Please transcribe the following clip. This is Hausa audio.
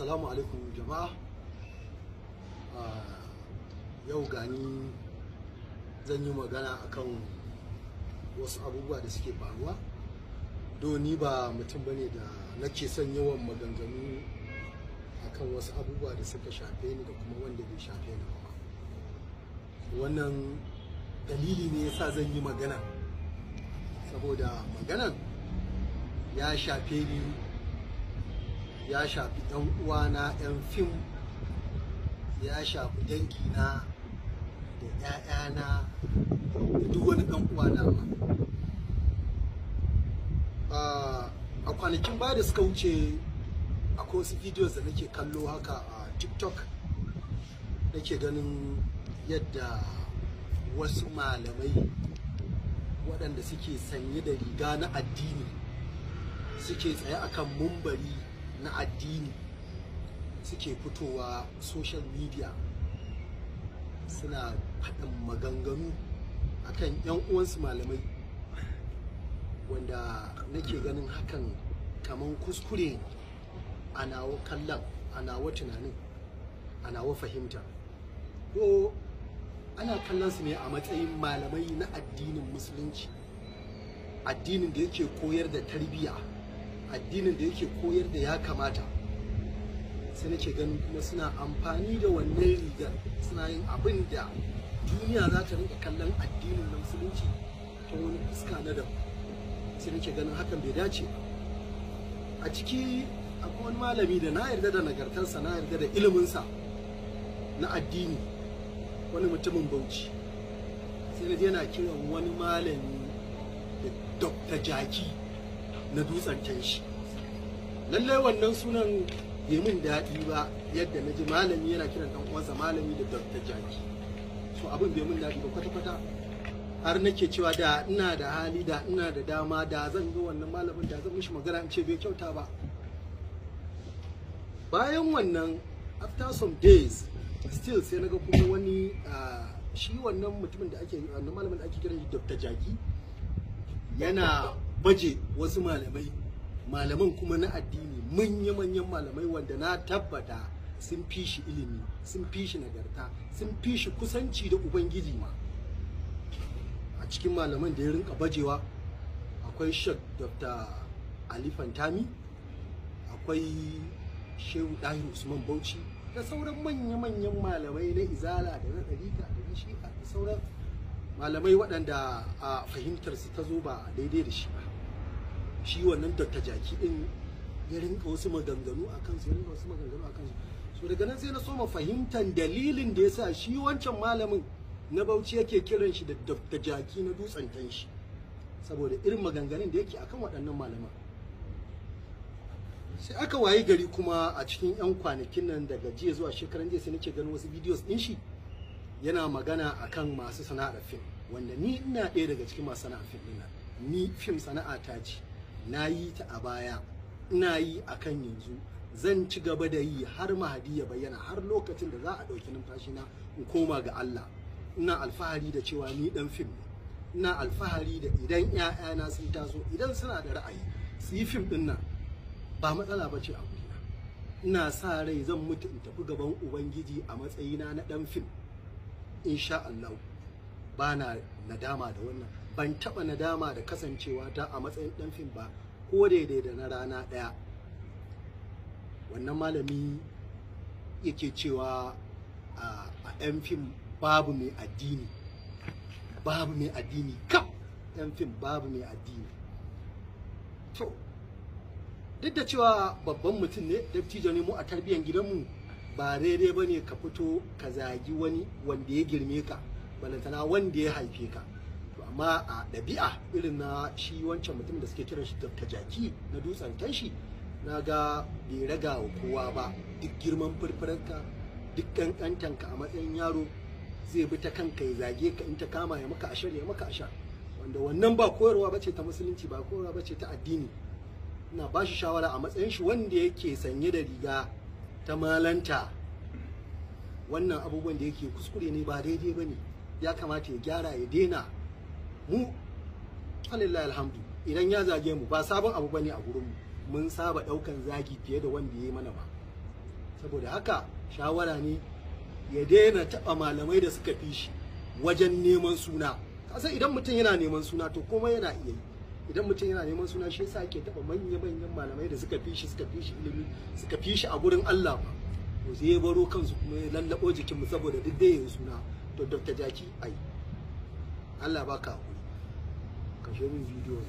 Assalamu alaikum jama'a. Yau gani zan yi magana akan wasu abubuwa da suke faruwa. Ni ba mutum bane da nake son yawan maganganu akan wasu abubuwa da suka shafe ni da kuma wanda bai shafe ni ba. Wannan dalili ne yasa zan yi magana, saboda maganan ya shafe ni, ya shafi ɗan uwana 'yan fim, ya shafi dangina da 'ya'yana da duk wani ɗan uwana ma. A kwanakin baya da suka wuce akwai wasu videos da nake kallo haka a TikTok, nake ganin yadda wasu malamai waɗanda suke sanye da riga na addini suke tsaye akan mumbari na addini suke fitowa social media suna faɗin maganganu akan 'yan uwansu malamai, wanda nake ganin hakan kaman kuskure a nawa kallon, a nawa tunanin, a nawa fahimta. Ko ana kallon su ne a matsayin malamai na addinin musulunci, addinin da yake koyar da tarbiyya, addinin da yake koyar da ya kamata. Sai nake ganin kuma suna amfani da wannan rigar, suna yin abin da duniya za ta rinka kallon addinin na musulunci ta wani fuska na daban. Sai nake ganin hakan bai dace ba. A ciki akwai wani malami da na yarda da nagartarsa, na yarda da iliminsa na addini, wani mutumin Bauchi. Sai na je yana kiran wani malami da Dr. Jaki na Dutsen Tanshi. Lallai wannan sunan bai min daɗi ba, yadda na ji malami yana kiran ɗan uwansa malami da Dr. Jaki. So abin bai min daɗi ba kwata-kwata, har nake cewa da ina da hali, da ina da dama, da zan ga wannan malamin, da zan mishi magana in ce bai kyauta ba. Bayan wannan, after some days still sai naga kuma wani shi wannan mutumin da ake, wannan malamin da ake kiran shi Dr. Jaki, yana baje wasu malaman kuma na addini, manya-manyan malamai wanda na tabbata sun fi shi ilimi, sun fi shi nagarta, sun fi shi kusanci da Ubangiji ma. A cikin malaman da ya rinka bajewa akwai Sheikh Dr. Ali Fantami, akwai Shehu Dahir Usman Bauchi, da sauran manya-manyan malamai na Izala da na Ɗarika da na Shi'a da sauran malamai waɗanda a fahimtarsu ta zo ba daidai da shi ba. Shi wannan Dr. Jaki ɗin ya rinka wasu maganganu a kansu, ya rinka wasu maganganu a kansu. So daga nan sai na soma fahimtar dalilin da ya sa shi wancan malamin na Bauchi yake kiran shi da Dr. Jaki na Dutsen Tanshi, saboda irin maganganun da yake akan waɗannan malaman. Sai aka wayi gari kuma a cikin 'yan kwanakin nan, daga jiya zuwa shekaran jiya, sai nake ganin wasu videos ɗin shi yana magana akan masu sana'ar fim, wanda ni ina ɗaya daga cikin masu sana'ar fim ɗin. Ni fim sana'a ta ce, na yi ta a baya, ina yi akan yanzu, zan ci gaba da yi har Mahdi ya bayyana, har lokacin da za a ɗauki numfashina in koma ga Allah. Ina alfahari da cewa ni ɗan fim ne, ina alfahari da idan 'ya'yana sun taso, idan suna da ra'ayi su yi fim ɗin nan, ba matsala ba ce a gurina. Ina sa rai zan mutu in tafi gaban Ubangiji a matsayina na ɗan fim, insha Allah. Ba na nadama da wannan, ban taɓa nadama da kasancewa ta a matsayin ɗan fim ba, ko daidai da na rana ɗaya. Wannan malami yake cewa a 'yan fim babu mai addini, babu mai addini kam, 'yan fim babu mai addini. To duk da cewa babban mutum ne, dattijo ne mu a tarbiyyar gidanmu, ba daidai ba ne ka fito ka zagi wani wanda ya girme ka, balantana wanda ya haife ka. To amma a ɗabi'a irin na shi wancan mutum da suke kiran shi Dr. Jaki na Dutsen Tanshi, na ga bai raga wa kowa ba. Duk girman furfuranka, duk ƙanƙantanka a matsayin yaro, zai bi ta kanka ya zage ka, in ta kama ya maka ashar ya maka ashar, wanda wannan ba koyarwa bace ta musulunci, ba koyarwa bace ta addini. Ina ba shi shawara a matsayin shi wanda yake sanye da riga ta malanta, wannan abubuwan da yake kuskure ne, ba daidai bane, ya kamata ya gyara, ya daina. Mu alillahi alhamdu, idan ya zage mu ba sabon abu bane a gurin mu, mun saba daukan zagi fiye da wanda ya yi mana ba. saboda haka shawara ne ya daina taɓa malamai da suka fi shi wajen neman suna. Kasan idan mutum yana neman suna to komai yana iya yi. Idan mutum yana neman suna shi yasa ake taɓa manya-manyan malamai da suka fi shi ilimi, suka fi shi a gurin Allah ba. To sai ya baro kansu kuma ya lallabo jikinmu saboda duk da yin suna. To Dr. Jaki ai Allah baka hakuri. Kashe min bidiyo.